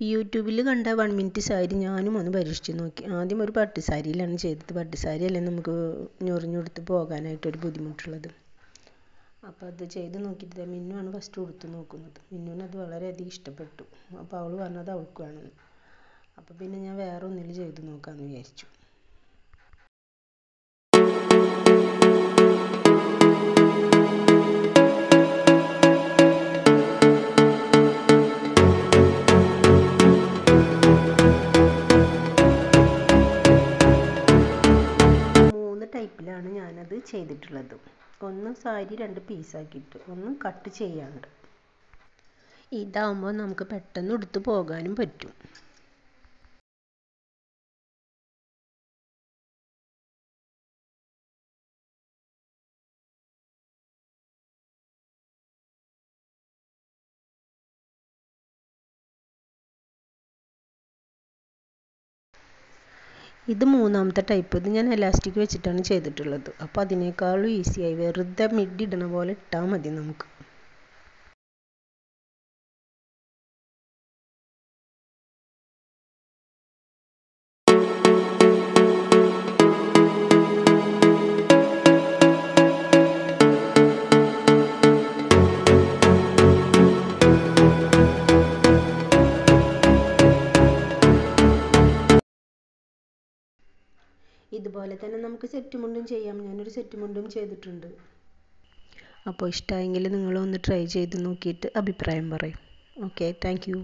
യൂട്യൂബിൽ കണ്ട 1 മിനിറ്റ് സാരി ഞാനും ഒന്ന് പരീക്ഷിച്ച് നോക്കി. ആദ്യം ഒരു പട്ട് സാരിയിലാണ് ചെയ്തത്. പട്ട് സാരിയല്ലേ നമുക്ക് ഞൊറിഞ്ഞുടുത്ത് പോകാനായിട്ടൊരു ബുദ്ധിമുട്ടുള്ളത്. അപ്പോൾ അത് ചെയ്ത് നോക്കിയിട്ട് മിന്നുവാണ് ഫസ്റ്റ് ഉടുത്ത് നോക്കുന്നത്. മിന്നുവിന് അത് വളരെയധികം ഇഷ്ടപ്പെട്ടു. അപ്പോൾ അവൾ പറഞ്ഞത് അവൾക്ക് വേണമെന്ന്. അപ്പോൾ പിന്നെ ഞാൻ വേറെ ഒന്നിൽ ചെയ്ത് നോക്കാമെന്ന് വിചാരിച്ചു. ടൈപ്പിലാണ് ഞാനത് ചെയ്തിട്ടുള്ളത്. ഒന്ന് സാരി 2 പീസാക്കിയിട്ട്, ഒന്ന് കട്ട് ചെയ്യാണ്ട്. ഇതാവുമ്പോൾ നമുക്ക് പെട്ടെന്ന് ഉടുത്ത് പോകാനും പറ്റും. ഇത് 3ാമത്തെ ടൈപ്പ്. ഇത് ഞാൻ എലാസ്റ്റിക് വെച്ചിട്ടാണ് ചെയ്തിട്ടുള്ളത്. അപ്പോൾ അതിനേക്കാളും ഈസിയായി വെറുതെ മിഡി ഇടണ പോലെ ഇട്ടാൽ മതി നമുക്ക്. ഇതുപോലെ തന്നെ നമുക്ക് സെറ്റ് മുണ്ടും ചെയ്യാം. ഞാനൊരു സെറ്റ് മുണ്ടും ചെയ്തിട്ടുണ്ട്. അപ്പോൾ ഇഷ്ടമായെങ്കിൽ നിങ്ങളൊന്ന് ട്രൈ ചെയ്ത് നോക്കിയിട്ട് അഭിപ്രായം പറയും. Okay, thank you.